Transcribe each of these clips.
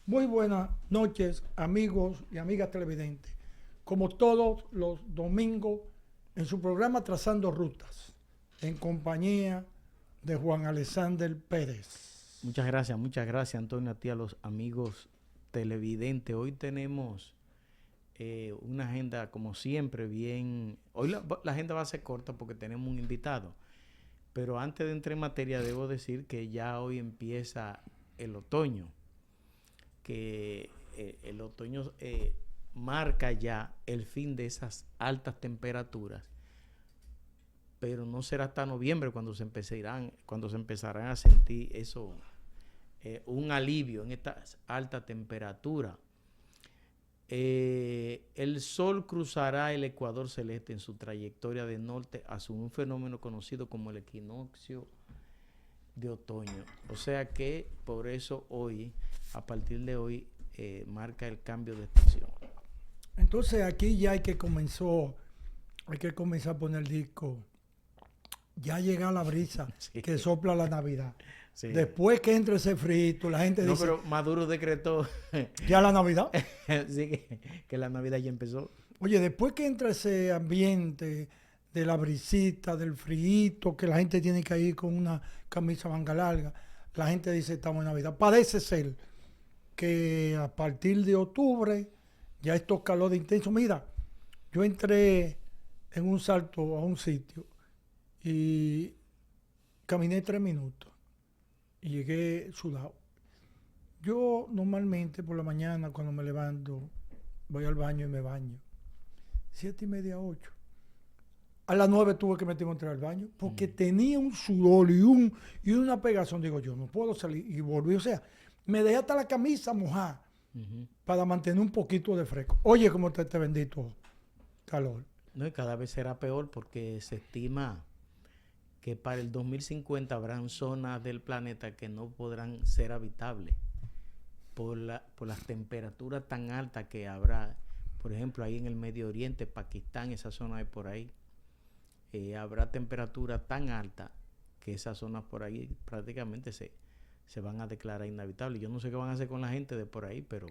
Muy buenas noches, amigos y amigas televidentes. Como todos los domingos, en su programa Trazando Rutas, en compañía de Juan Alexander Pérez. Muchas gracias, Antonio, a ti, a los amigos televidentes. Hoy tenemos una agenda, como siempre, bien. Hoy la agenda va a ser corta porque tenemos un invitado. Pero antes de entrar en materia, debo decir que ya hoy empieza el otoño. Que el otoño marca ya el fin de esas altas temperaturas. Pero no será hasta noviembre cuando se empezarán a sentir eso, un alivio en esta alta temperatura. El sol cruzará el ecuador celeste en su trayectoria de norte hacia un fenómeno conocido como el equinoccio de otoño. O sea que por eso hoy, a partir de hoy, marca el cambio de estación. Entonces aquí ya hay que comenzar a poner el disco. Ya llega la brisa Sí. que sopla la Navidad. Sí. Después que entre ese frito, la gente No, dice, pero Maduro decretó ya la Navidad. sí, que la Navidad ya empezó. Oye, después que entra ese ambiente de la brisita, del frío, que la gente tiene que ir con una camisa manga larga, la gente dice estamos en Navidad. Parece ser que a partir de octubre ya estos calores intensos. Mira, yo entré en un salto a un sitio y caminé 3 minutos y llegué sudado. Yo normalmente por la mañana cuando me levanto voy al baño y me baño. 7:30, 8. A las 9 tuve que meterme a entrar al baño porque tenía un sudor y una pegazón. Digo, yo no puedo salir. Y volví, o sea, me dejé hasta la camisa mojada para mantener un poquito de fresco. Oye, cómo está este bendito calor. No, y cada vez será peor porque se estima que para el 2050 habrán zonas del planeta que no podrán ser habitables por las temperaturas tan altas que habrá. Por ejemplo, ahí en el Medio Oriente, Pakistán, esa zona de por ahí, habrá temperatura tan alta que esas zonas por ahí prácticamente se van a declarar inhabitables. Yo no sé qué van a hacer con la gente de por ahí, pero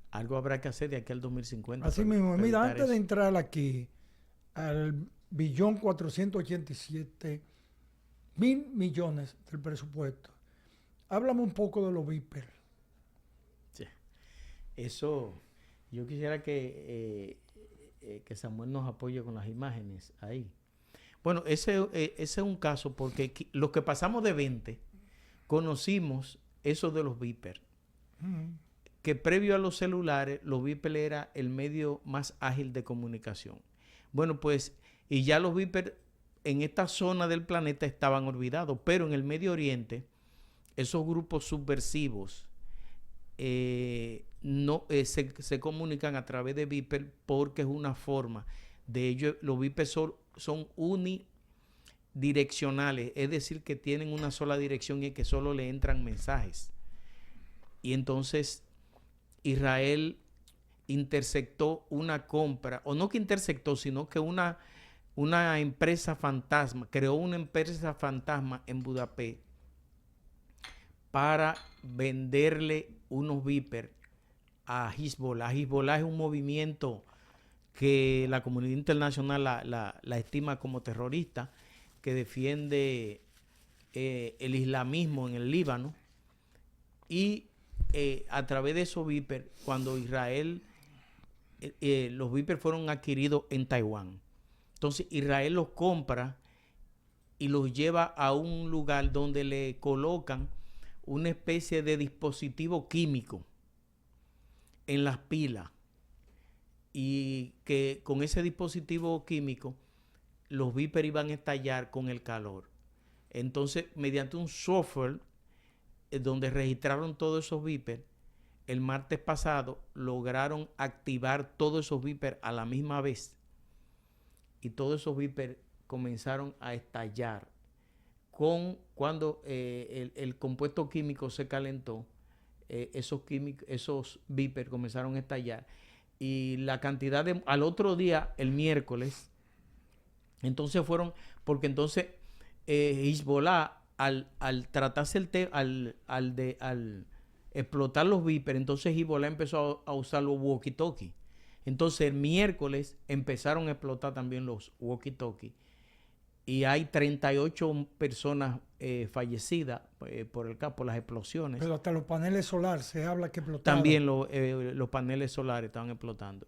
algo habrá que hacer de aquí al 2050. Así mismo, mira, antes de eso. entrar aquí al 1.487.000.000.000 del presupuesto, háblame un poco de los Viper. Sí. Eso, yo quisiera que Samuel nos apoye con las imágenes ahí. Bueno, ese es un caso porque los que pasamos de 20 conocimos eso de los Viper. Que previo a los celulares, los Viper era el medio más ágil de comunicación. Bueno, pues, y ya los Viper en esta zona del planeta estaban olvidados, pero en el Medio Oriente, esos grupos subversivos se comunican a través de Viper porque es una forma de ellos. Los Viper son unidireccionales, es decir, que tienen una sola dirección y que solo le entran mensajes. Y entonces Israel interceptó una compra, o no que interceptó, sino que una empresa fantasma, creó una empresa fantasma en Budapest para venderle unos Viper a Hezbollah. Hezbollah es un movimiento que la comunidad internacional la estima como terrorista, que defiende el islamismo en el Líbano. Y a través de esos Viper, cuando Israel, los Viper fueron adquiridos en Taiwán. Entonces Israel los compra y los lleva a un lugar donde le colocan una especie de dispositivo químico en las pilas, y que con ese dispositivo químico los Viper iban a estallar con el calor. Entonces, mediante un software donde registraron todos esos Viper, el martes pasado lograron activar todos esos Viper a la misma vez, y todos esos Viper comenzaron a estallar. Cuando el compuesto químico se calentó, esos Viper comenzaron a estallar, y la cantidad al otro día, el miércoles, entonces fueron, porque entonces Hezbollah al tratarse el tema, al explotar los víperes, entonces Hezbollah empezó a usar los walkie-talkie. Entonces el miércoles empezaron a explotar también los walkie-talkie y hay 38 personas fallecidas por las explosiones. Pero hasta los paneles solares se habla que explotaron. También los paneles solares estaban explotando.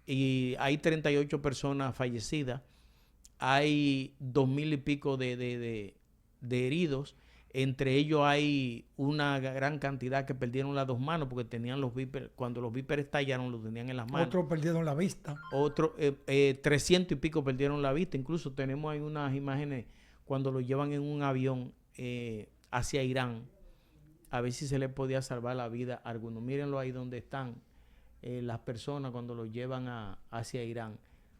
Y hay 38 personas fallecidas, hay 2,000 y pico de heridos. Entre ellos hay una gran cantidad que perdieron las dos manos porque tenían los víperes, cuando los víperes estallaron los tenían en las manos. Otros perdieron la vista. Otros 300 y pico perdieron la vista. Incluso tenemos ahí unas imágenes cuando lo llevan en un avión hacia Irán, a ver si se les podía salvar la vida a algunos. Mírenlo ahí donde están las personas cuando lo llevan hacia Irán,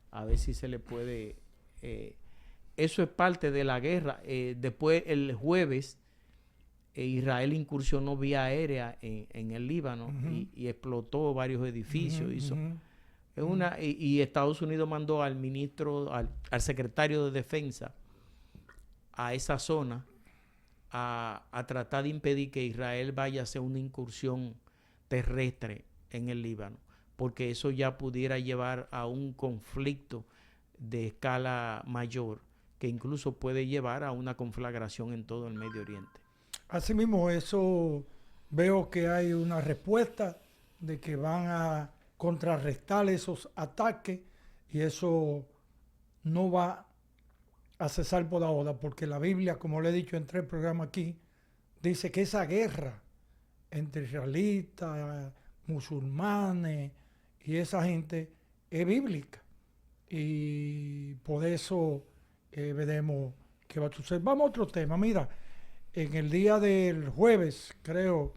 a ver si se les puede... eso es parte de la guerra. Después, el jueves, Israel incursionó vía aérea en el Líbano y explotó varios edificios. Y Estados Unidos mandó al ministro, al secretario de Defensa a esa zona a tratar de impedir que Israel vaya a hacer una incursión terrestre en el Líbano, porque eso ya pudiera llevar a un conflicto de escala mayor, que incluso puede llevar a una conflagración en todo el Medio Oriente. Asimismo, eso veo que hay una respuesta de que van a contrarrestar esos ataques y eso no va a cesar por ahora, porque la Biblia, como le he dicho en 3 programas aquí, dice que esa guerra entre israelitas, musulmanes y esa gente es bíblica y por eso veremos qué va a suceder. Vamos a otro tema. Mira, en el día del jueves, creo,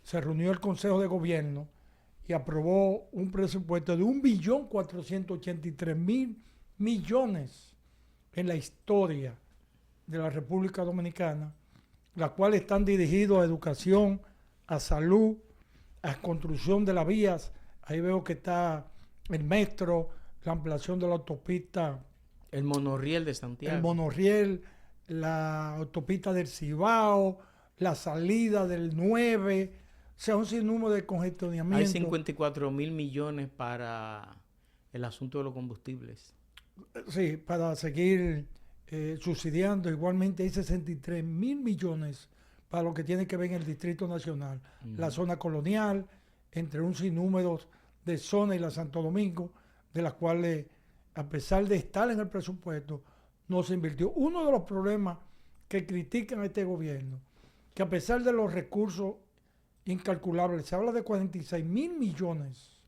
se reunió el Consejo de Gobierno y aprobó un presupuesto de 1.483.000 millones en la historia de la República Dominicana, las cuales están dirigidos a educación, a salud, a construcción de las vías. Ahí veo que está el metro, la ampliación de la autopista, el monorriel de Santiago. El monorriel, la autopista del Cibao, la salida del 9, o sea, un sinnúmero de congestionamiento. Hay 54,000 millones para el asunto de los combustibles. Sí, para seguir subsidiando. Igualmente hay 63,000 millones para lo que tiene que ver en el Distrito Nacional, la zona colonial, entre un sinnúmero de zonas y la Santo Domingo, de las cuales, a pesar de estar en el presupuesto, no se invirtió. Uno de los problemas que critican a este gobierno, que a pesar de los recursos incalculables, se habla de 46,000 millones,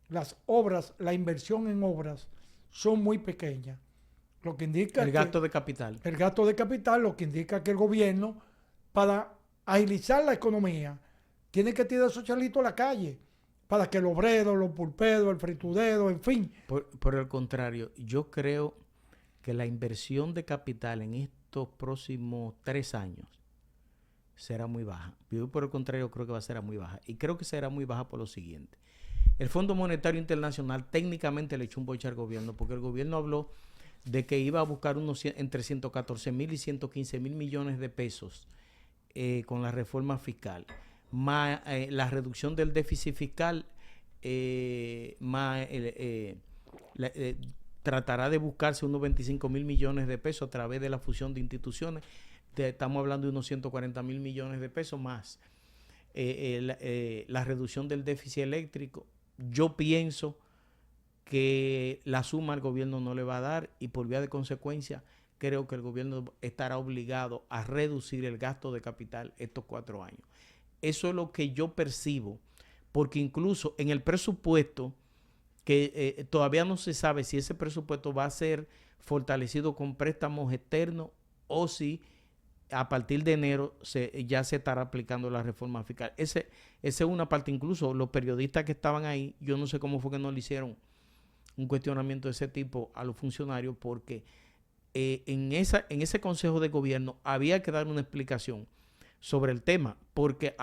las obras, la inversión en obras son muy pequeñas. Lo que indica el gasto de capital. El gasto de capital, lo que indica que el gobierno, para agilizar la economía, tiene que tirar esos chalitos a la calle, para que el obrero, los pulperos, el fritudero, en fin. Por el contrario, yo creo que la inversión de capital en estos próximos 3 años será muy baja. Yo por el contrario creo que va a ser muy baja. Y creo que será muy baja por lo siguiente. El Fondo Monetario Internacional técnicamente le echó un boche al gobierno, porque el gobierno habló de que iba a buscar entre 114,000 y 115,000 millones de pesos con la reforma fiscal, más la reducción del déficit fiscal, más tratará de buscarse unos 25,000 millones de pesos a través de la fusión de instituciones. Estamos hablando de unos 140,000 millones de pesos más. La reducción del déficit eléctrico. Yo pienso que la suma al gobierno no le va a dar y por vía de consecuencia creo que el gobierno estará obligado a reducir el gasto de capital estos 4 años. Eso es lo que yo percibo, porque incluso en el presupuesto, que todavía no se sabe si ese presupuesto va a ser fortalecido con préstamos externos o si a partir de enero ya se estará aplicando la reforma fiscal. Esa es una parte. Incluso los periodistas que estaban ahí, yo no sé cómo fue que no le hicieron un cuestionamiento de ese tipo a los funcionarios, porque en ese consejo de gobierno había que dar una explicación sobre el tema, porque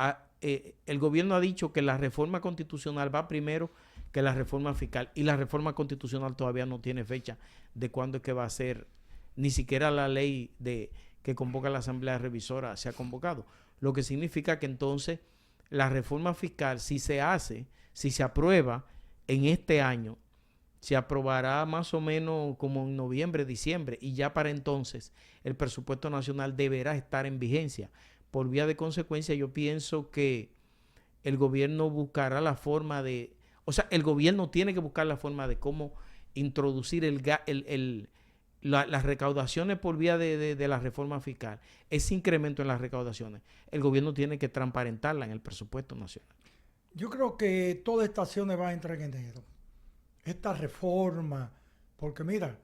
el gobierno ha dicho que la reforma constitucional va primero que la reforma fiscal, y la reforma constitucional todavía no tiene fecha de cuándo es que va a ser, ni siquiera la ley que convoca la Asamblea Revisora se ha convocado, lo que significa que entonces la reforma fiscal, si se hace, si se aprueba en este año, se aprobará más o menos como en noviembre, diciembre, y ya para entonces el presupuesto nacional deberá estar en vigencia. Por vía de consecuencia, yo pienso que el gobierno buscará la forma de, o sea, el gobierno tiene que buscar la forma de cómo introducir las recaudaciones por vía de la reforma fiscal, ese incremento en las recaudaciones. El gobierno tiene que transparentarla en el presupuesto nacional. Yo creo que todas estas acciones van a entrar en enero. Esta reforma, porque mira,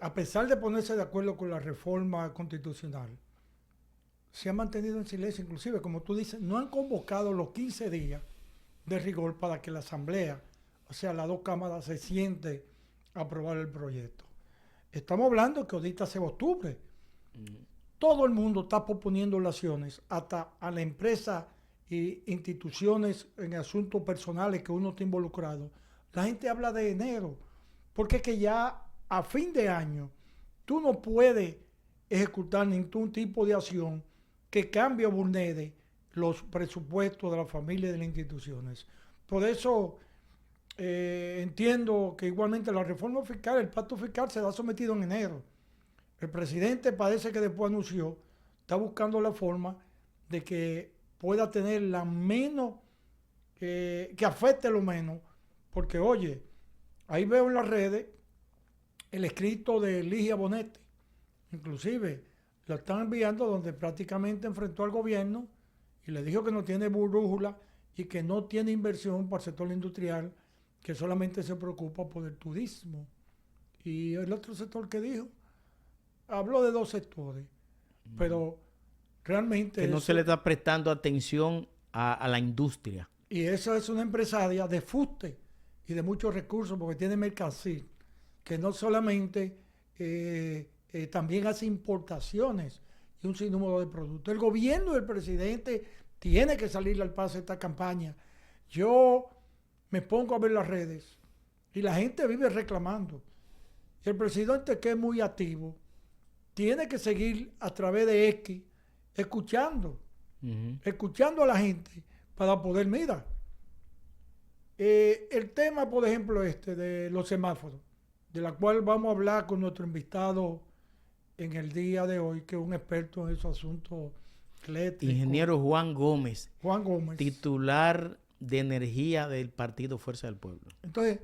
a pesar de ponerse de acuerdo con la reforma constitucional, se ha mantenido en silencio, inclusive, como tú dices, no han convocado los 15 días de rigor para que la Asamblea, o sea, las dos cámaras, se siente a aprobar el proyecto. Estamos hablando que ahorita se va octubre. Todo el mundo está proponiendo acciones, hasta a la empresa e instituciones en asuntos personales que uno está involucrado. La gente habla de enero, porque es que ya a fin de año tú no puedes ejecutar ningún tipo de acción que cambie o vulnere los presupuestos de la familia y de las instituciones. Por eso entiendo que igualmente la reforma fiscal, el pacto fiscal será sometido en enero. El presidente parece que después anunció, está buscando la forma de que pueda tener la menos, que afecte lo menos, porque oye, ahí veo en las redes el escrito de Ligia Bonetti, inclusive lo están enviando donde prácticamente enfrentó al gobierno y le dijo que no tiene brújula y que no tiene inversión para el sector industrial, que solamente se preocupa por el turismo. Y el otro sector que dijo, habló de dos sectores, pero realmente... Que no se le está prestando atención a la industria. Y esa es una empresaria de fuste y de muchos recursos, porque tiene mercancía, que no solamente también hace importaciones y un sinnúmero de productos. El gobierno del presidente tiene que salir al paso de esta campaña. Yo me pongo a ver las redes y la gente vive reclamando. Y el presidente, que es muy activo, tiene que seguir a través de X escuchando a la gente para poder mirar. El tema, por ejemplo, de los semáforos, de la cual vamos a hablar con nuestro invitado en el día de hoy, que es un experto en esos asuntos eléctricos. Ingeniero Juan Gómez. Juan Gómez. Titular de energía del Partido Fuerza del Pueblo. Entonces,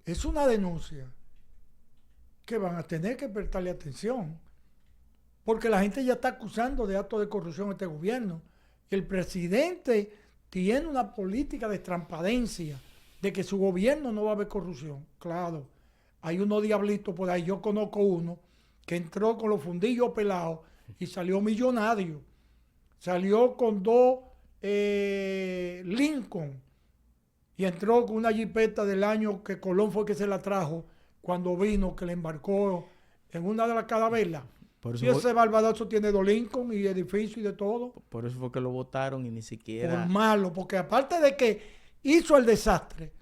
es una denuncia que van a tener que prestarle atención, porque la gente ya está acusando de actos de corrupción a este gobierno. El presidente tiene una política de transparencia, de que su gobierno no va a haber corrupción. Claro, hay unos diablitos por ahí, yo conozco uno que entró con los fundillos pelados y salió millonario. Salió con dos Lincoln y entró con una jipeta del año que Colón fue que se la trajo cuando vino, que le embarcó en una de las carabelas. Y ese barbadoso tiene dos Lincoln y edificio y de todo. Por eso fue que lo votaron y ni siquiera... Por malo, porque aparte de que hizo el desastre,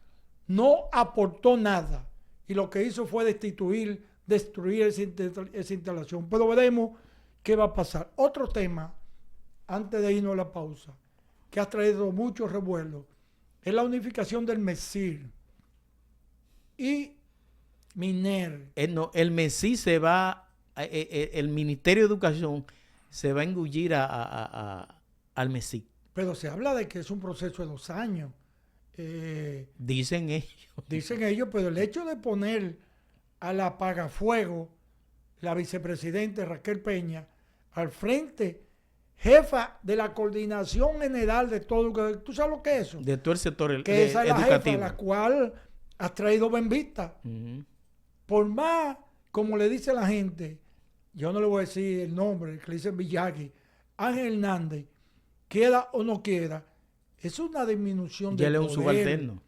no aportó nada. Y lo que hizo fue destruir esa instalación. Pero veremos qué va a pasar. Otro tema, antes de irnos a la pausa, que ha traído mucho revuelo, es la unificación del MESIR y MINER. El MESIR se va... el Ministerio de Educación se va a engullir al MESIC. Pero se habla de que es un proceso de 2 años. Dicen ellos. Dicen ellos, pero el hecho de poner a la apagafuego, la vicepresidenta Raquel Peña, al frente, jefa de la coordinación general de todo, ¿tú sabes lo que es eso? De todo el sector educativo. Que esa es la jefa, la cual ha traído buen vista. Por más, como le dice la gente, yo no le voy a decir el nombre, que le dicen Villagui, Ángel Hernández, quiera o no quiera, es una disminución de poder. Ya es un subalterno.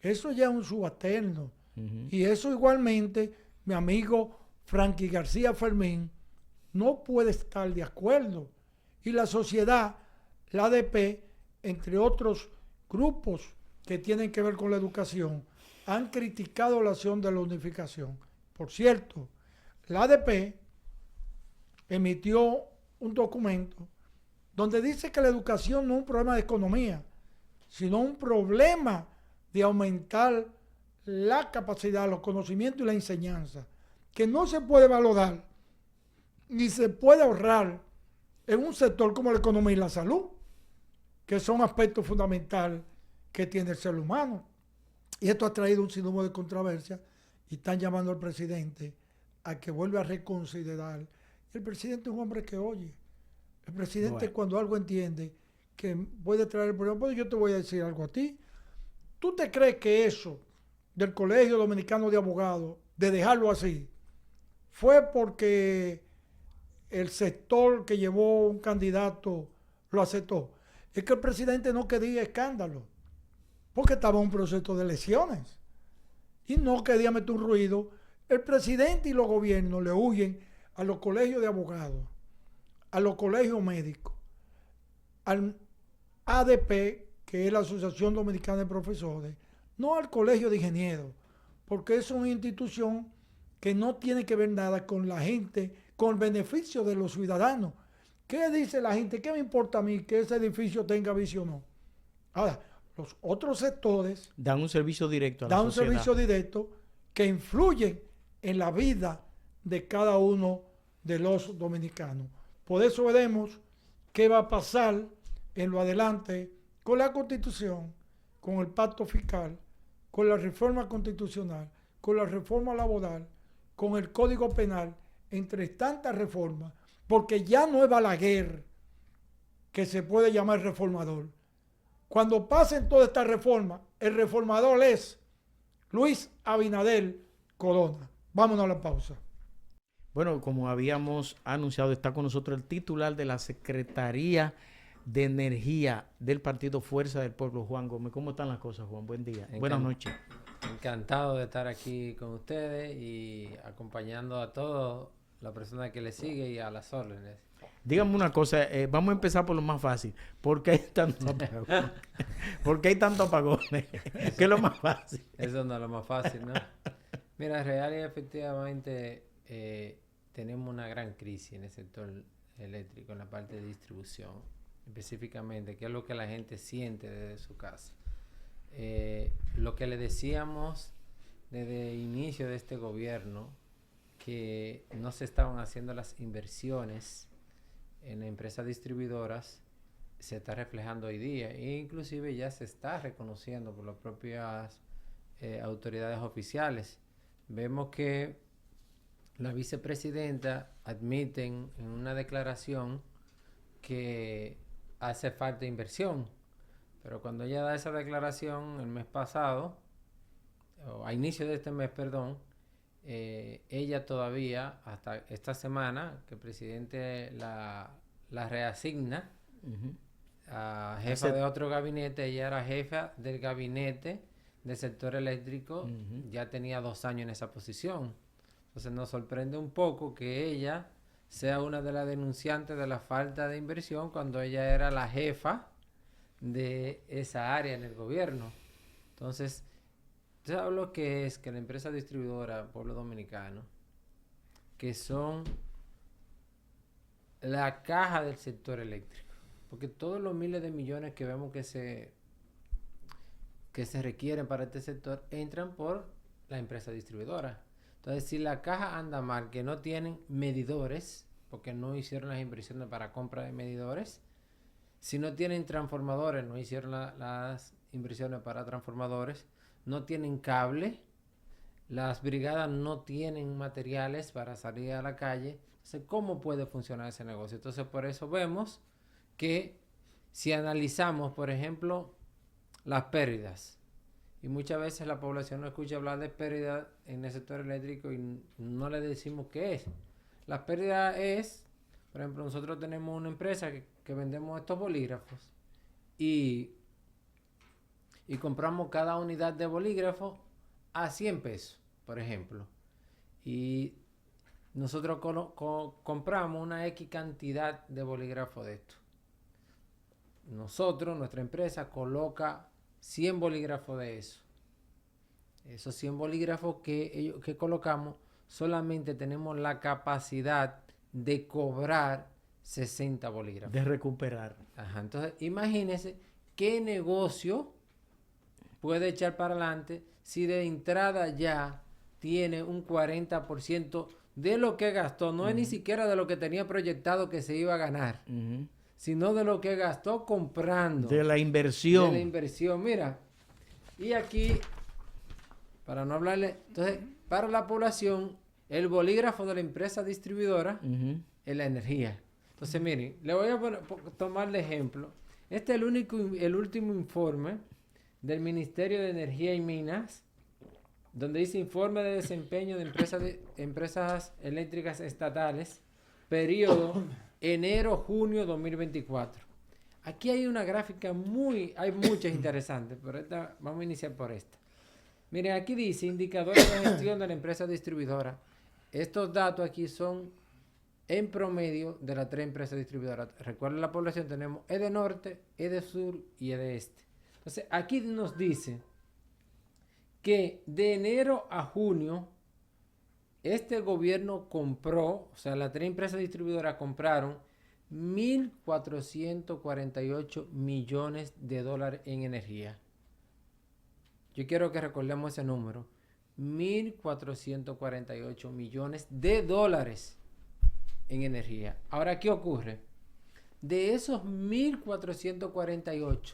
Eso ya es un subalterno. Y eso igualmente, mi amigo Frankie García Fermín, no puede estar de acuerdo. Y la sociedad, la ADP, entre otros grupos que tienen que ver con la educación, han criticado la acción de la unificación. Por cierto, la ADP emitió un documento donde dice que la educación no es un problema de economía, sino un problema de aumentar la capacidad, los conocimientos y la enseñanza, que no se puede valorar ni se puede ahorrar en un sector como la economía y la salud, que son aspectos fundamentales que tiene el ser humano. Y esto ha traído un sinnúmero de controversias y están llamando al presidente a que vuelva a reconsiderar. El presidente es un hombre que oye. El presidente cuando algo entiende que puede traer el problema, pues yo te voy a decir algo a ti. ¿Tú te crees que eso del Colegio Dominicano de Abogados, de dejarlo así, fue porque el sector que llevó un candidato lo aceptó? Es que el presidente no quería escándalo, porque estaba en un proceso de elecciones y no quería meter un ruido. El presidente y los gobiernos le huyen a los colegios de abogados, a los colegios médicos, al ADP, que es la Asociación Dominicana de Profesores, no al Colegio de Ingenieros, porque es una institución que no tiene que ver nada con la gente, con el beneficio de los ciudadanos. ¿Qué dice la gente? ¿Qué me importa a mí que ese edificio tenga vicio o no? Ahora, los otros sectores dan un servicio directo a la sociedad. Dan un servicio directo que influyen en la vida de cada uno de los dominicanos. Por eso veremos qué va a pasar en lo adelante con la Constitución, con el pacto fiscal, con la reforma constitucional, con la reforma laboral, con el Código Penal, entre tantas reformas, porque ya no es Balaguer que se puede llamar reformador. Cuando pasen todas estas reformas, el reformador es Luis Abinader Corona. Vámonos a la pausa. Bueno, como habíamos anunciado, está con nosotros el titular de la Secretaría de Energía del Partido Fuerza del Pueblo, Juan Gómez. ¿Cómo están las cosas, Juan? Buen día. Buenas noches. Encantado de estar aquí con ustedes y acompañando a todos, la persona que le sigue y a las órdenes. Dígame una cosa, vamos a empezar por lo más fácil. ¿Por qué hay tanto apagón? ¿Por qué hay tantos apagones? ¿Qué es lo más fácil? Eso no es lo más fácil, ¿no? Mira, real y efectivamente tenemos una gran crisis en el sector eléctrico, en la parte de distribución, específicamente, que es lo que la gente siente desde su casa. Lo que le decíamos desde el inicio de este gobierno, que no se estaban haciendo las inversiones en empresas distribuidoras, se está reflejando hoy día e inclusive ya se está reconociendo por las propias autoridades oficiales. Vemos que la vicepresidenta admite en una declaración que hace falta inversión, pero cuando ella da esa declaración el mes pasado, o a inicio de este mes, perdón, ella todavía, hasta esta semana, que el presidente la reasigna a jefa de otro gabinete, ella era jefa del gabinete del sector eléctrico, ya tenía 2 años en esa posición. Entonces nos sorprende un poco que ella sea una de las denunciantes de la falta de inversión cuando ella era la jefa de esa área en el gobierno. Entonces, ¿sabes lo que es? Que la empresa distribuidora Pueblo Dominicano, que son la caja del sector eléctrico, porque todos los miles de millones que vemos que se requieren para este sector entran por la empresa distribuidora. Entonces, si la caja anda mal, que no tienen medidores, porque no hicieron las inversiones para compra de medidores, si no tienen transformadores, no hicieron las inversiones para transformadores, no tienen cable, las brigadas no tienen materiales para salir a la calle. Entonces, ¿cómo puede funcionar ese negocio? Entonces, por eso vemos que si analizamos, por ejemplo, las pérdidas, y muchas veces la población no escucha hablar de pérdidas en el sector eléctrico y no le decimos qué es. La pérdida es, por ejemplo, nosotros tenemos una empresa que vendemos estos bolígrafos y compramos cada unidad de bolígrafo a 100 pesos, por ejemplo. Y nosotros compramos una X cantidad de bolígrafos de esto. Nuestra empresa, coloca 100 bolígrafos de eso. Esos 100 bolígrafos que colocamos, solamente tenemos la capacidad de cobrar 60 bolígrafos. De recuperar. Ajá, entonces imagínense qué negocio puede echar para adelante si de entrada ya tiene un 40% de lo que gastó. No es ni siquiera de lo que tenía proyectado que se iba a ganar, sino de lo que gastó comprando. De la inversión. De la inversión. Mira, y aquí, para no hablarle, entonces, para la población, el bolígrafo de la empresa distribuidora es la energía. Entonces, miren, le voy a tomar el ejemplo. Este es el último informe del Ministerio de Energía y Minas, donde dice informe de desempeño de empresas eléctricas estatales, periodo enero-junio 2024. Aquí hay una gráfica hay muchas interesantes, pero vamos a iniciar por esta. Miren, aquí dice indicadores de gestión de la empresa distribuidora. Estos datos aquí son en promedio de las 3 empresas distribuidoras. Recuerden, la población tenemos E de norte, E de sur y E de este. Entonces, aquí nos dice que de enero a junio, este gobierno compró, o sea, las 3 empresas distribuidoras compraron 1.448 millones de dólares en energía. Yo quiero que recordemos ese número. 1.448 millones de dólares en energía. Ahora, ¿qué ocurre? De esos 1.448,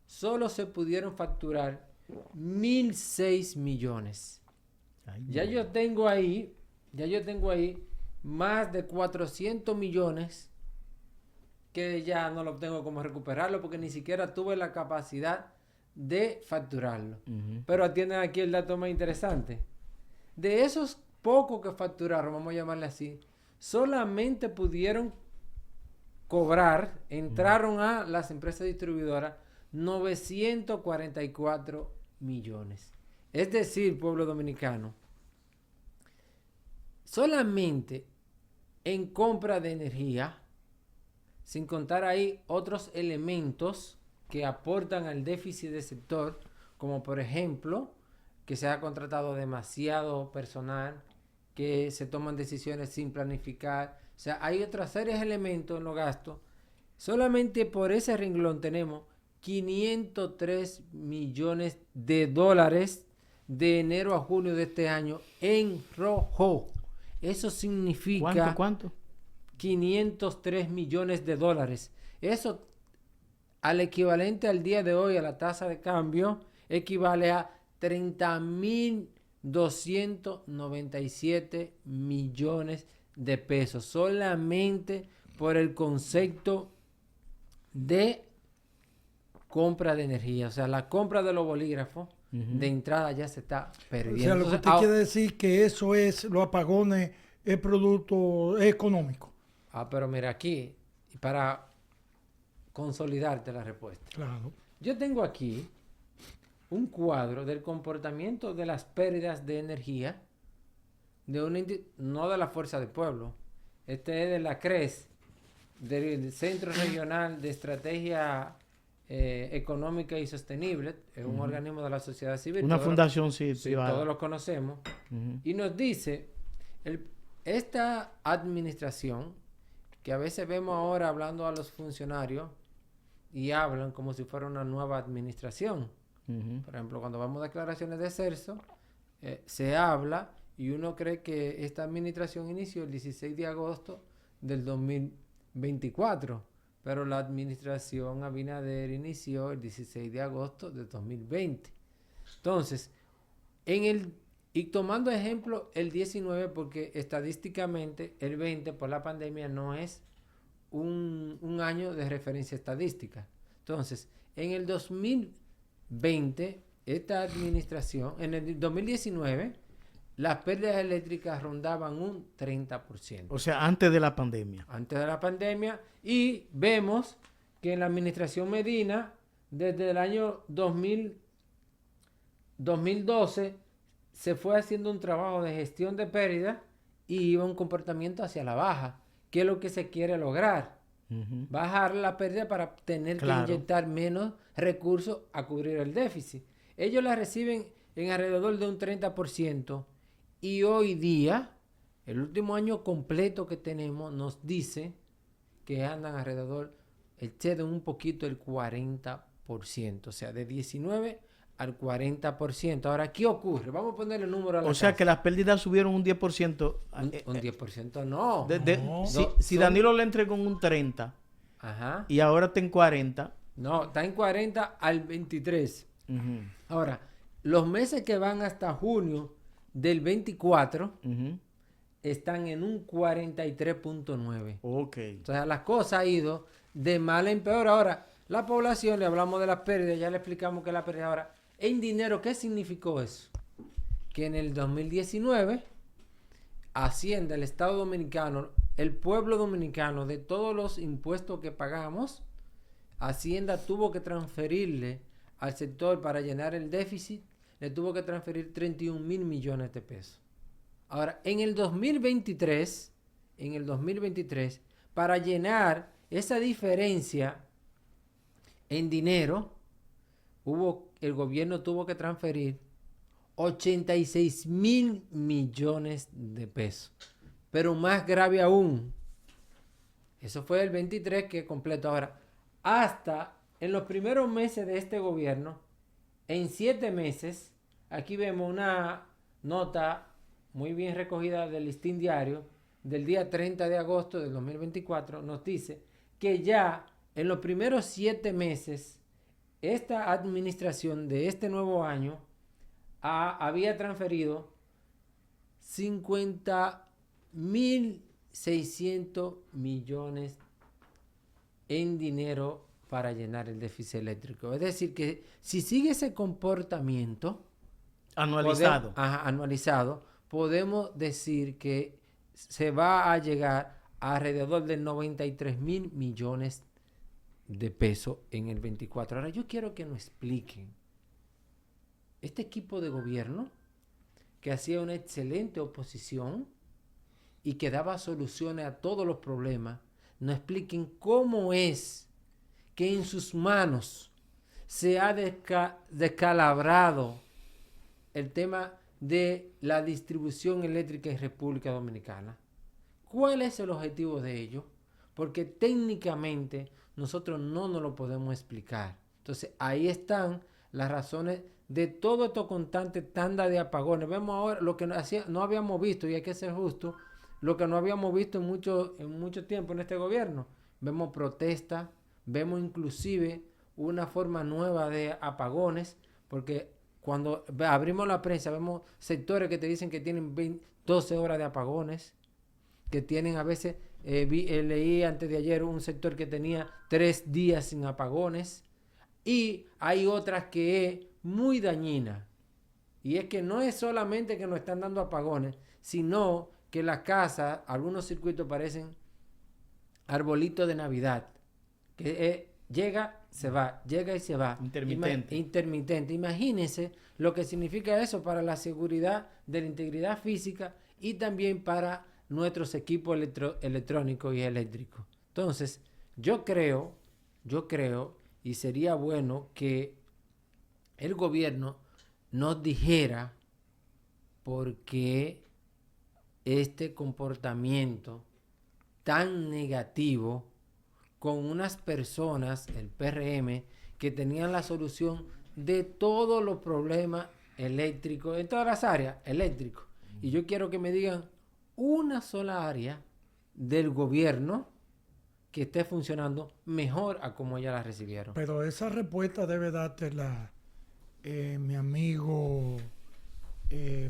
solo se pudieron facturar 1.006 millones. Ya yo tengo ahí más de 400 millones que ya no lo tengo como recuperarlo porque ni siquiera tuve la capacidad de facturarlo. Pero atienden aquí el dato más interesante. De esos pocos que facturaron, vamos a llamarle así, solamente pudieron cobrar, entraron a las empresas distribuidoras 944 millones. Es decir, pueblo dominicano, solamente en compra de energía, sin contar ahí otros elementos que aportan al déficit del sector, como por ejemplo, que se ha contratado demasiado personal, que se toman decisiones sin planificar. O sea, hay otra serie de elementos en los gastos. Solamente por ese renglón tenemos 503 millones de dólares de enero a junio de este año en rojo. Eso significa... ¿Cuánto? 503 millones de dólares. Eso, al equivalente al día de hoy, a la tasa de cambio, equivale a 30.297 millones de pesos. Solamente por el concepto de compra de energía. O sea, la compra de los bolígrafos de entrada ya se está perdiendo. O sea, lo que usted quiere decir que eso es, los apagones, es producto económico. Pero mira aquí, para consolidarte la respuesta. Claro. Yo tengo aquí un cuadro del comportamiento de las pérdidas de energía no de la Fuerza del Pueblo. Este es de la CRES, del Centro Regional de Estrategia Económica y Sostenible. Es un organismo de la sociedad civil. Una fundación, sí, todos lo conocemos. Y nos dice, esta administración, que a veces vemos ahora hablando a los funcionarios y hablan como si fuera una nueva administración. Por ejemplo, cuando vamos a declaraciones de Celso, se habla y uno cree que esta administración inició el 16 de agosto del 2024, pero la administración Abinader inició el 16 de agosto del 2020. Entonces, y tomando ejemplo el 19, porque estadísticamente el 20 por la pandemia no es un año de referencia estadística. Entonces, en el 2020, esta administración, en el 2019, las pérdidas eléctricas rondaban un 30%. O sea, antes de la pandemia. Antes de la pandemia. Y vemos que en la administración Medina, desde el año 2012, se fue haciendo un trabajo de gestión de pérdidas y iba un comportamiento hacia la baja. ¿Qué es lo que se quiere lograr? Bajar la pérdida para tener que inyectar menos recursos a cubrir el déficit. Ellos la reciben en alrededor de un 30%. Y hoy día, el último año completo que tenemos, nos dice que andan alrededor, exceden un poquito el 40%. o sea, de 19 al 40%. Ahora, ¿qué ocurre? Vamos a ponerle el número a la O sea casa. que las pérdidas subieron un 10%. Un 10% no. No. Si Danilo le entregó en un 30 Ajá. y ahora está en 40. No, está en 40 al 23. Ujú, Ahora, los meses que van hasta junio del 24 ujú. están en un 43.9. Ok. Entonces, las cosas han ido de mal en peor. Ahora, la población, le hablamos de las pérdidas, ya le explicamos que la pérdida. Ahora, en dinero, ¿qué significó eso? Que en el 2019, Hacienda, el Estado Dominicano, el pueblo dominicano, de todos los impuestos que pagamos, Hacienda tuvo que transferirle al sector para llenar el déficit, le tuvo que transferir 31,000 millones de pesos. Ahora, en el 2023, para llenar esa diferencia en dinero, el gobierno tuvo que transferir 86,000 millones de pesos. Pero más grave aún, eso fue el 23 que completo. Ahora, hasta en los primeros meses de este gobierno, en 7 meses, aquí vemos una nota muy bien recogida del Listín Diario del día 30 de agosto del 2024, nos dice que ya en los primeros 7 meses, esta administración de este nuevo año había transferido 50,600 millones en dinero para llenar el déficit eléctrico. Es decir, que si sigue ese comportamiento Anualizado. anualizado, podemos decir que se va a llegar a alrededor de 93,000 millones de pesos en el 24. Ahora, yo quiero que nos expliquen. Este equipo de gobierno, que hacía una excelente oposición y que daba soluciones a todos los problemas, nos expliquen cómo es que en sus manos se ha descalabrado el tema de la distribución eléctrica en República Dominicana. ¿Cuál es el objetivo de ello? Porque técnicamente nosotros no nos lo podemos explicar. Entonces, ahí están las razones de todo esto constante tanda de apagones. Vemos ahora lo que no habíamos visto, y hay que ser justo, lo que no habíamos visto en mucho tiempo en este gobierno. Vemos protestas, vemos inclusive una forma nueva de apagones, porque cuando abrimos la prensa vemos sectores que te dicen que tienen 12 horas de apagones, que tienen a veces, leí antes de ayer un sector que tenía 3 días sin apagones, y hay otras que es muy dañina, y es que no es solamente que nos están dando apagones, sino que las casas, algunos circuitos parecen arbolitos de Navidad, que llega, se va, llega y se va. Intermitente. Imagínense lo que significa eso para la seguridad de la integridad física y también para nuestros equipos electrónicos y eléctricos. Entonces, yo creo, y sería bueno que el gobierno nos dijera por qué este comportamiento tan negativo con unas personas, el PRM, que tenían la solución de todos los problemas eléctricos, en todas las áreas eléctricos. Y yo quiero que me digan una sola área del gobierno que esté funcionando mejor a como ya la recibieron. Pero esa respuesta debe dártela mi amigo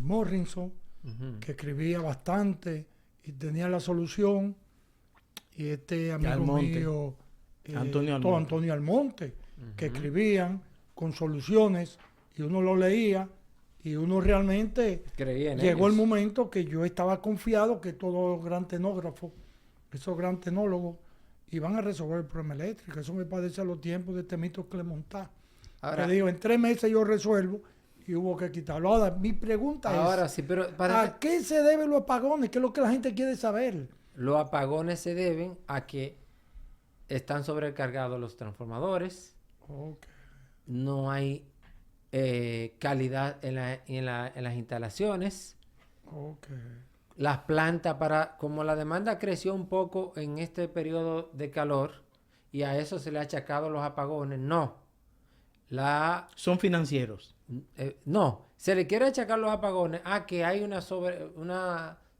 Morrison, que escribía bastante y tenía la solución, y este amigo mío Antonio Almonte, que escribían con soluciones y uno lo leía y uno realmente llegó el momento que yo estaba confiado que todos los gran tecnógrafos, esos gran tecnólogos, iban a resolver el problema eléctrico. Eso me parece a los tiempos de Temito Clemontá. Ahora, te digo, en 3 meses yo resuelvo y hubo que quitarlo. Ahora, mi pregunta es, sí, pero ¿a qué se deben los apagones? ¿Qué es lo que la gente quiere saber? Los apagones se deben a que están sobrecargados los transformadores, no hay calidad en las instalaciones, las plantas, como la demanda creció un poco en este periodo de calor y a eso se le ha achacado los apagones, no. Son financieros. No, se le quiere achacar los apagones a que hay una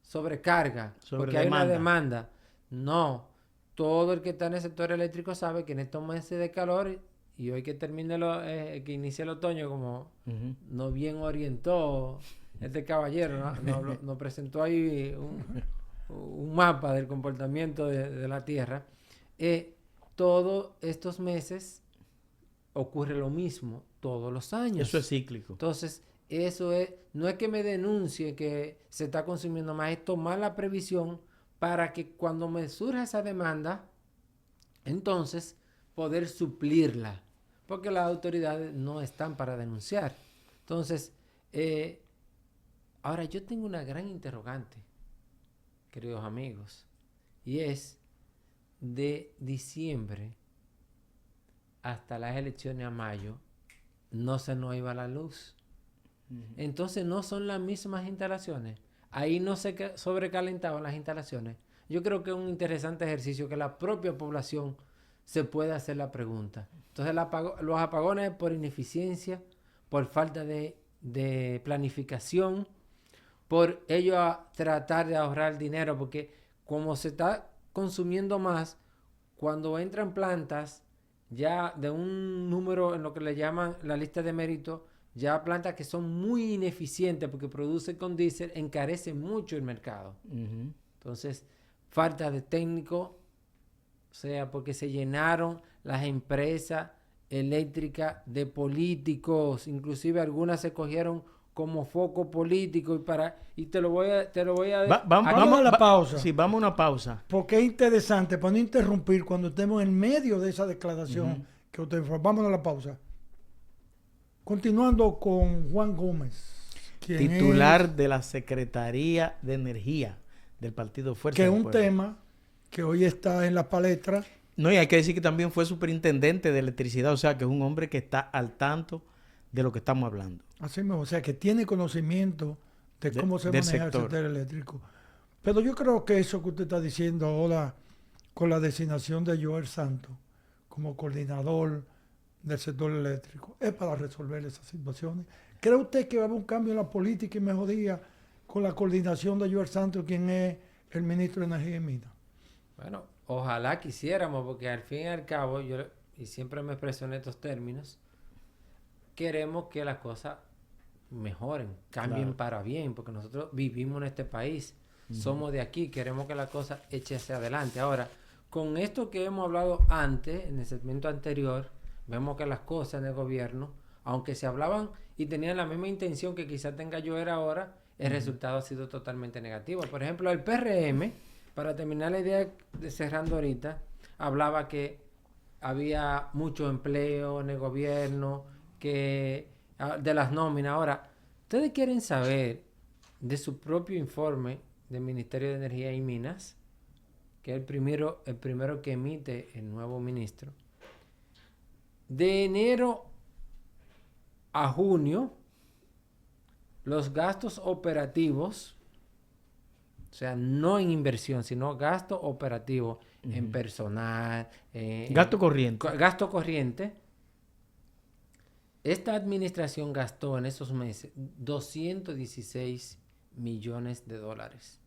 sobrecarga, porque hay una demanda. No, todo el que está en el sector eléctrico sabe que en estos meses de calor y hoy que termine que inicie el otoño, como no bien orientó este caballero, nos presentó ahí un mapa del comportamiento de la Tierra. Todos estos meses ocurre lo mismo todos los años. Eso es cíclico. Entonces, no es que me denuncie que se está consumiendo más, es tomar la previsión para que cuando me surja esa demanda, entonces poder suplirla, porque las autoridades no están para denunciar. Entonces, ahora yo tengo una gran interrogante, queridos amigos, y es de diciembre hasta las elecciones a mayo, no se nos iba la luz. Entonces no son las mismas instalaciones. Ahí no se sobrecalentaban las instalaciones. Yo creo que es un interesante ejercicio que la propia población se puede hacer la pregunta. Entonces los apagones por ineficiencia, por falta de planificación, por ello a tratar de ahorrar dinero, porque como se está consumiendo más, cuando entran plantas ya de un número en lo que le llaman la lista de mérito, ya plantas que son muy ineficientes porque producen con diésel, encarecen mucho el mercado. Entonces, falta de técnicos, o sea, porque se llenaron las empresas eléctricas de políticos, inclusive algunas se cogieron como foco político y te lo voy a vamos a la pausa. Sí, vamos a una pausa. Porque es interesante para no interrumpir cuando estemos en medio de esa declaración que usted fue. Vamos a la pausa. Continuando con Juan Gómez, titular de la Secretaría de Energía del Partido Fuerza que del es un Pueblo. tema que hoy está en la palestra. No, y hay que decir que también fue superintendente de electricidad, o sea, que es un hombre que está al tanto de lo que estamos hablando. Así mismo, o sea, que tiene conocimiento de cómo se maneja el sector eléctrico. Pero yo creo que eso que usted está diciendo ahora con la designación de Joel Santos como coordinador del sector eléctrico es para resolver esas situaciones. ¿Cree usted que va a haber un cambio en la política y mejoría con la coordinación de Joel Santos, quien es el ministro de Energía y Minas? Bueno, ojalá quisiéramos, porque al fin y al cabo, y siempre me expreso en estos términos, queremos que las cosas mejoren, cambien para bien, porque nosotros vivimos en este país, somos de aquí, queremos que las cosas echen hacia adelante. Ahora, con esto que hemos hablado antes, en el segmento anterior, vemos que las cosas en el gobierno, aunque se hablaban y tenían la misma intención que quizás tenga Joel ahora, el resultado ha sido totalmente negativo. Por ejemplo, el PRM, para terminar la idea de cerrando ahorita, hablaba que había mucho empleo en el gobierno, que de las nóminas. Ahora, ustedes quieren saber de su propio informe del Ministerio de Energía y Minas, que es el primero que emite el nuevo ministro. De enero a junio, los gastos operativos, o sea, no en inversión, sino gasto operativo en personal, gasto corriente. Gasto corriente. Esta administración gastó en esos meses 216 millones de dólares.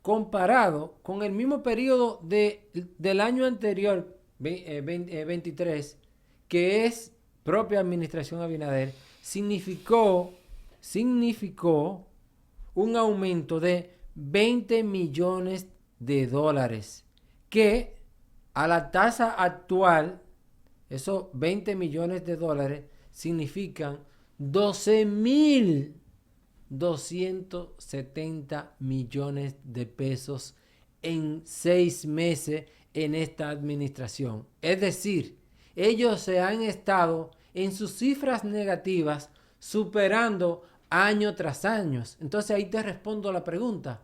Comparado con el mismo periodo del año anterior, 23, que es propia administración Abinader, significó un aumento de 20 millones de dólares, que a la tasa actual, esos 20 millones de dólares significan 12.270 millones de pesos en 6 meses en esta administración. Es decir, ellos se han estado en sus cifras negativas superando año tras año. Entonces ahí te respondo la pregunta.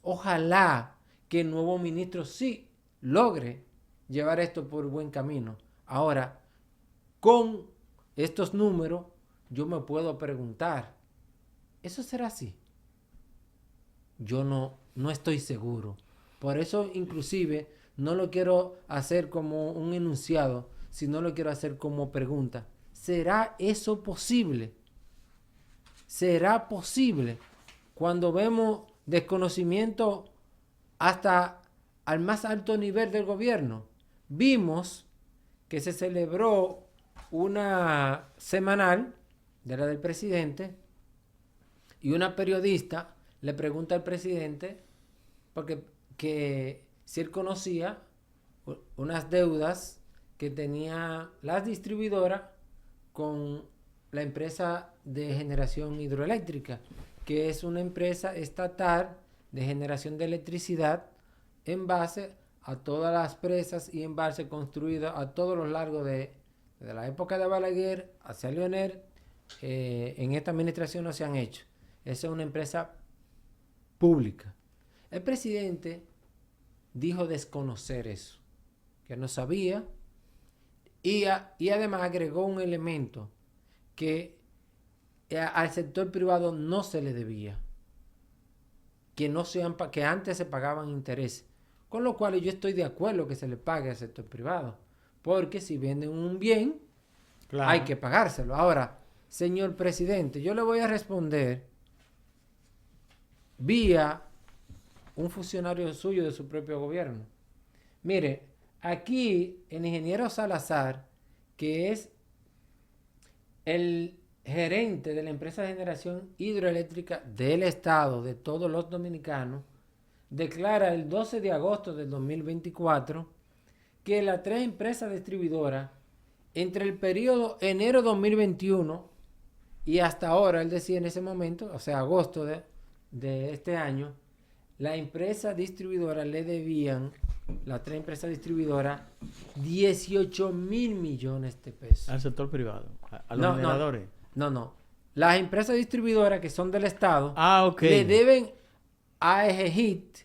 Ojalá que el nuevo ministro sí logre llevar esto por buen camino. Ahora, con estos números, yo me puedo preguntar, ¿eso será así? Yo no estoy seguro. Por eso, inclusive, no lo quiero hacer como un enunciado, sino lo quiero hacer como pregunta. ¿Será eso posible? ¿Será posible cuando vemos desconocimiento hasta al más alto nivel del gobierno? Vimos que se celebró una semanal de la del presidente y una periodista le pregunta al presidente porque que si él conocía unas deudas que tenía las distribuidoras con la empresa de generación hidroeléctrica, que es una empresa estatal de generación de electricidad en base a todas las presas y embalses construidos a todos los largos de la época de Balaguer hacia Leonel. En esta administración no se han hecho. Esa es una empresa pública. El presidente dijo desconocer eso, que no sabía, y además agregó un elemento que al sector privado no se le debía, que antes se pagaban intereses, con lo cual yo estoy de acuerdo que se le pague al sector privado, porque si venden un bien, claro, hay que pagárselo. Ahora, señor presidente, yo le voy a responder vía un funcionario suyo de su propio gobierno. Mire, aquí el ingeniero Salazar, que es el gerente de la empresa de generación hidroeléctrica del Estado, de todos los dominicanos, declara el 12 de agosto del 2024 que las tres empresas distribuidoras, entre el periodo enero 2021 y hasta ahora, él decía en ese momento, o sea, agosto de este año, la empresa distribuidora le debían, las tres empresas distribuidoras, 18 mil millones de pesos. Al sector privado, a los generadores. No. Las empresas distribuidoras que son del Estado, okay, le deben a EGEHIT,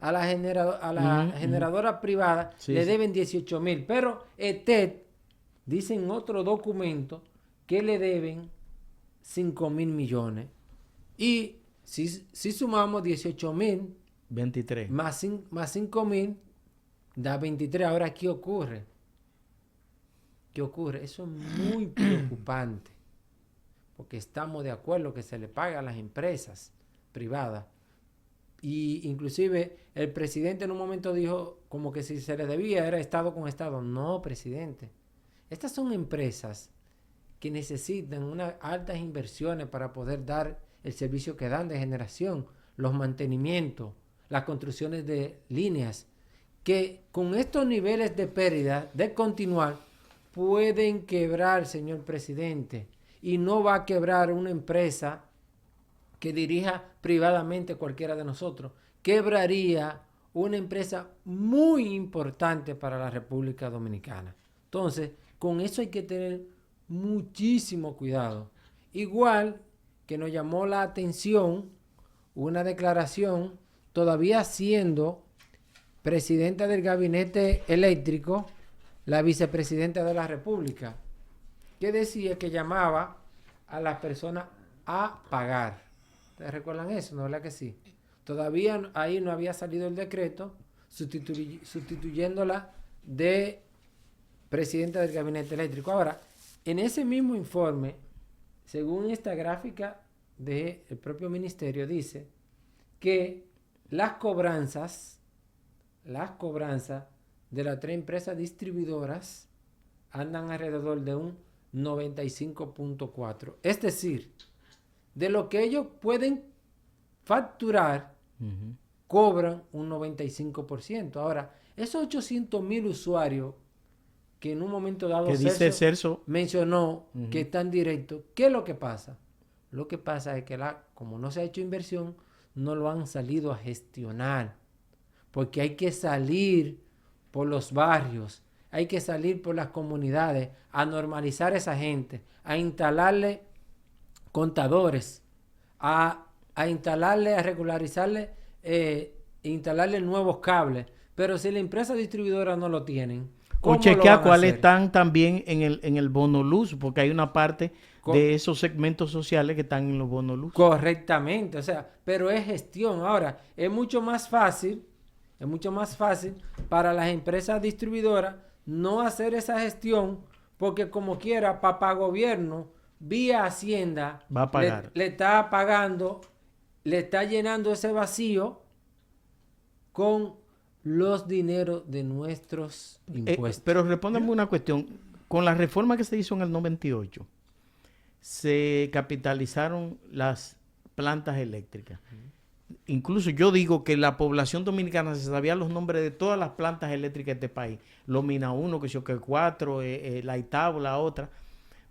a la generadora privada, sí, le deben 18 mil. Pero ETED dice en otro documento que le deben 5 mil millones. Y si sumamos 18 mil 23 más 5 mil da 23. Ahora, ¿qué ocurre? Eso es muy preocupante, porque estamos de acuerdo que se le paga a las empresas privadas, y inclusive el presidente en un momento dijo como que si se le debía era Estado con Estado. No, presidente, estas son empresas que necesitan unas altas inversiones para poder dar el servicio que dan de generación, los mantenimientos, las construcciones de líneas, que con estos niveles de pérdida de continuar pueden quebrar, señor presidente, y no va a quebrar una empresa que dirija privadamente cualquiera de nosotros. Quebraría una empresa muy importante para la República Dominicana. Entonces, con eso hay que tener muchísimo cuidado. Igual que nos llamó la atención una declaración, todavía siendo presidenta del gabinete eléctrico, la vicepresidenta de la República, que decía que llamaba a las personas a pagar. ¿Ustedes recuerdan eso? ¿No es verdad que sí? Todavía ahí no había salido el decreto sustituyéndola de presidenta del gabinete eléctrico. Ahora, en ese mismo informe, según esta gráfica del propio ministerio, dice que las cobranzas de las tres empresas distribuidoras andan alrededor de un 95.4. Es decir, de lo que ellos pueden facturar, cobran un 95%. Ahora, esos 800,000 usuarios que en un momento dado Celso mencionó que están directos, ¿qué es lo que pasa? Lo que pasa es que como no se ha hecho inversión, no lo han salido a gestionar, porque hay que salir por los barrios, hay que salir por las comunidades a normalizar a esa gente, a instalarle contadores, a instalarle, a regularizarle, instalarle nuevos cables. Pero si la empresa distribuidora no lo tienen, o chequea cuáles están también en el bono luz, porque hay una parte de esos segmentos sociales que están en los bonos luz. Correctamente, o sea, pero es gestión. Ahora, es mucho más fácil para las empresas distribuidoras no hacer esa gestión, porque como quiera, papá gobierno, vía Hacienda, va a pagar. le está pagando, le está llenando ese vacío con los dineros de nuestros impuestos. Pero respóndame una cuestión. Con la reforma que se hizo en el 98, se capitalizaron las plantas eléctricas. Incluso yo digo que la población dominicana se sabía los nombres de todas las plantas eléctricas de este país. Lomina 1, que yo que 4, la Itabo, la otra.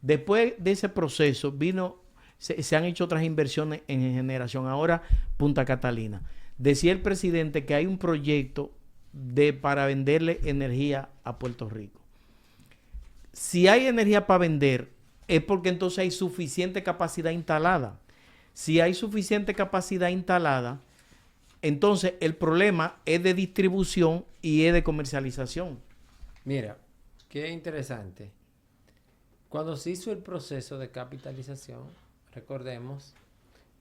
Después de ese proceso se han hecho otras inversiones en generación. Ahora Punta Catalina. Decía el presidente que hay un proyecto para venderle energía a Puerto Rico. Si hay energía para vender, es porque entonces hay suficiente capacidad instalada. Si hay suficiente capacidad instalada, entonces el problema es de distribución y es de comercialización. Mira, qué interesante. Cuando se hizo el proceso de capitalización, recordemos,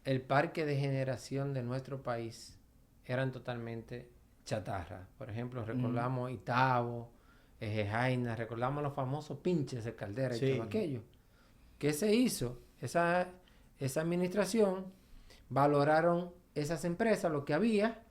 el parque de generación de nuestro país eran totalmente chatarra. Por ejemplo, recordamos Itabo, Jaina, recordamos los famosos pinches de Caldera y todo aquello. ¿Qué se hizo? Esa administración valoraron esas empresas, lo que había,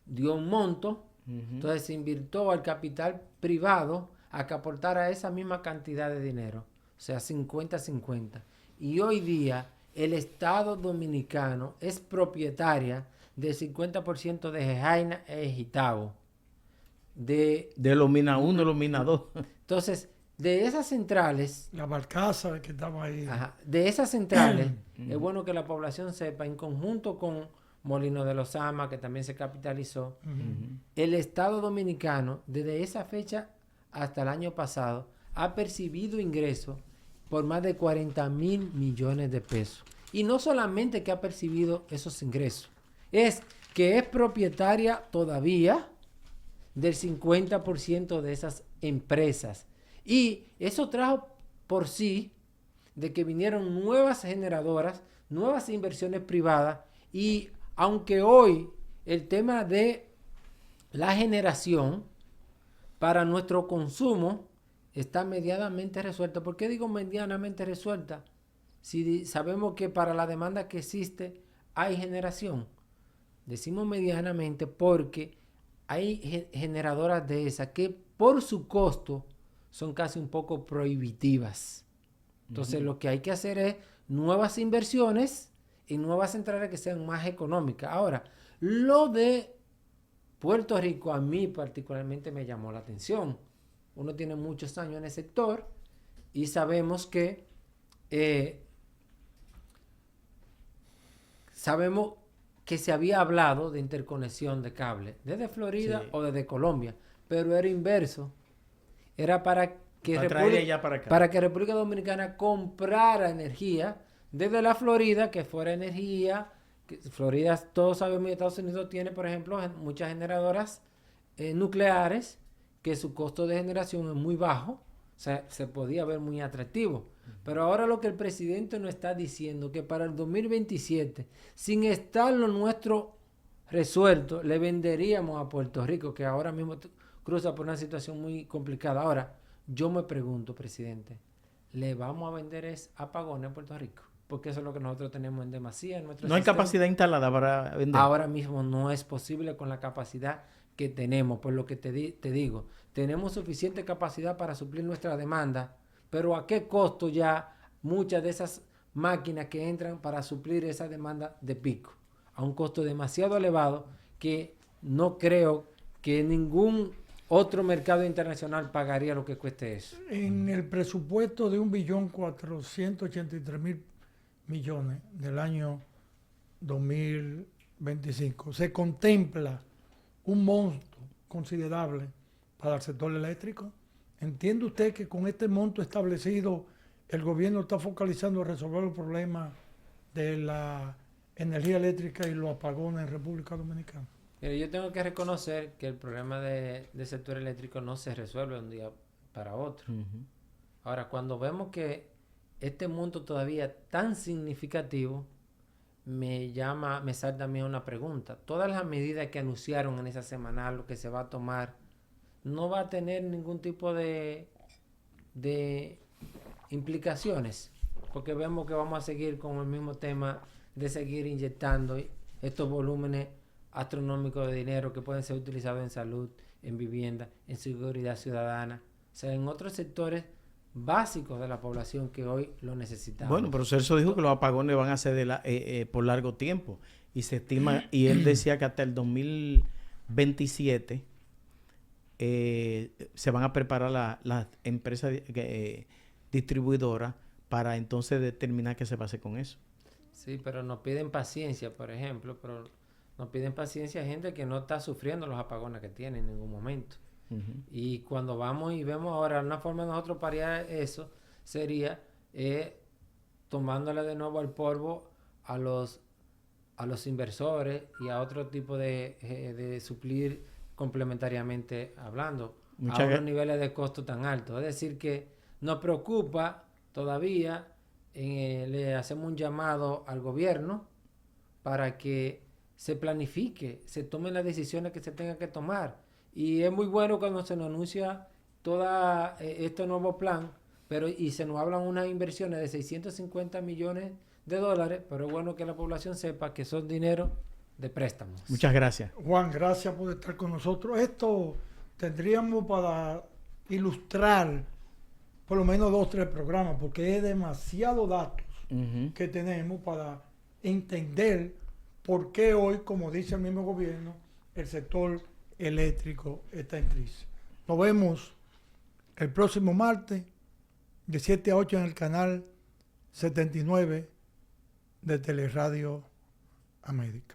dio un monto, entonces se invirtió al capital privado a que aportara esa misma cantidad de dinero, o sea, 50-50. Y hoy día el Estado Dominicano es propietaria del 50% de Jaina e Itabo. De Lomina 1, Lomina 2. Entonces, de esas centrales... La barcaza que estaba ahí. Ajá, de esas centrales, es bueno que la población sepa, en conjunto con Molino de los Amas, que también se capitalizó, el Estado Dominicano, desde esa fecha hasta el año pasado, ha percibido ingresos por más de 40,000 millones de pesos. Y no solamente que ha percibido esos ingresos, es que es propietaria todavía del 50% de esas empresas. Y eso trajo por sí de que vinieron nuevas generadoras, nuevas inversiones privadas, y aunque hoy el tema de la generación para nuestro consumo está medianamente resuelta. ¿Por qué digo medianamente resuelta? Si sabemos que para la demanda que existe hay generación. Decimos medianamente porque hay generadoras de esas que por su costo son casi un poco prohibitivas. Entonces lo que hay que hacer es nuevas inversiones y nuevas centrales que sean más económicas. Ahora, lo de Puerto Rico a mí particularmente me llamó la atención. Uno tiene muchos años en el sector y sabemos que se había hablado de interconexión de cable desde Florida o desde Colombia, pero era inverso. Era para que República Dominicana comprara energía desde la Florida, que fuera energía. Florida, todos sabemos que Estados Unidos tiene, por ejemplo, muchas generadoras nucleares, que su costo de generación es muy bajo, o sea, se podía ver muy atractivo. Pero ahora lo que el presidente nos está diciendo, que para el 2027, sin estar lo nuestro resuelto, le venderíamos a Puerto Rico, que ahora mismo cruza por una situación muy complicada. Ahora, yo me pregunto, presidente, ¿le vamos a vender apagones a Puerto Rico? Porque eso es lo que nosotros tenemos en demasía en nuestro sistema. No hay capacidad instalada para vender. Ahora mismo no es posible con la capacidad que tenemos. Por lo que te digo, tenemos suficiente capacidad para suplir nuestra demanda, pero ¿a qué costo ya muchas de esas máquinas que entran para suplir esa demanda de pico? A un costo demasiado elevado que no creo que ningún otro mercado internacional pagaría lo que cueste eso. En el presupuesto de 1.483.000 millones del año 2025 se contempla un monto considerable para el sector eléctrico. ¿Entiende usted que con este monto establecido el gobierno está focalizando en resolver el problema de la energía eléctrica y los apagones en República Dominicana? Pero yo tengo que reconocer que el problema del sector eléctrico no se resuelve de un día para otro. Ahora, cuando vemos que este monto todavía tan significativo, me salta a mí una pregunta. Todas las medidas que anunciaron en esa semanal, lo que se va a tomar no va a tener ningún tipo de implicaciones, porque vemos que vamos a seguir con el mismo tema de seguir inyectando estos volúmenes astronómicos de dinero que pueden ser utilizados en salud, en vivienda, en seguridad ciudadana, o sea, en otros sectores básicos de la población que hoy lo necesitamos. Bueno, pero Celso dijo que los apagones van a ser por largo tiempo y se estima, y él decía que hasta el 2027 se van a preparar las empresas distribuidoras para entonces determinar qué se va a hacer con eso. Sí, pero nos piden paciencia, por ejemplo, pero nos piden paciencia gente que no está sufriendo los apagones que tiene en ningún momento. Y cuando vamos y vemos ahora una forma de nosotros paliar eso sería tomándole de nuevo el polvo a los inversores y a otro tipo de suplir complementariamente hablando a unos niveles de costo tan altos. Es decir que nos preocupa todavía, le hacemos un llamado al gobierno para que se planifique, se tomen las decisiones que se tengan que tomar. Y es muy bueno cuando se nos anuncia todo este nuevo plan, y se nos hablan unas inversiones de 650 millones de dólares, pero es bueno que la población sepa que son dinero de préstamos. Muchas gracias. Juan, gracias por estar con nosotros. Esto tendríamos para ilustrar por lo menos 2 o 3 programas, porque es demasiado datos que tenemos para entender por qué hoy, como dice el mismo gobierno, el sector eléctrico está en crisis. Nos vemos el próximo martes de 7 a 8 en el canal 79 de Teleradio América.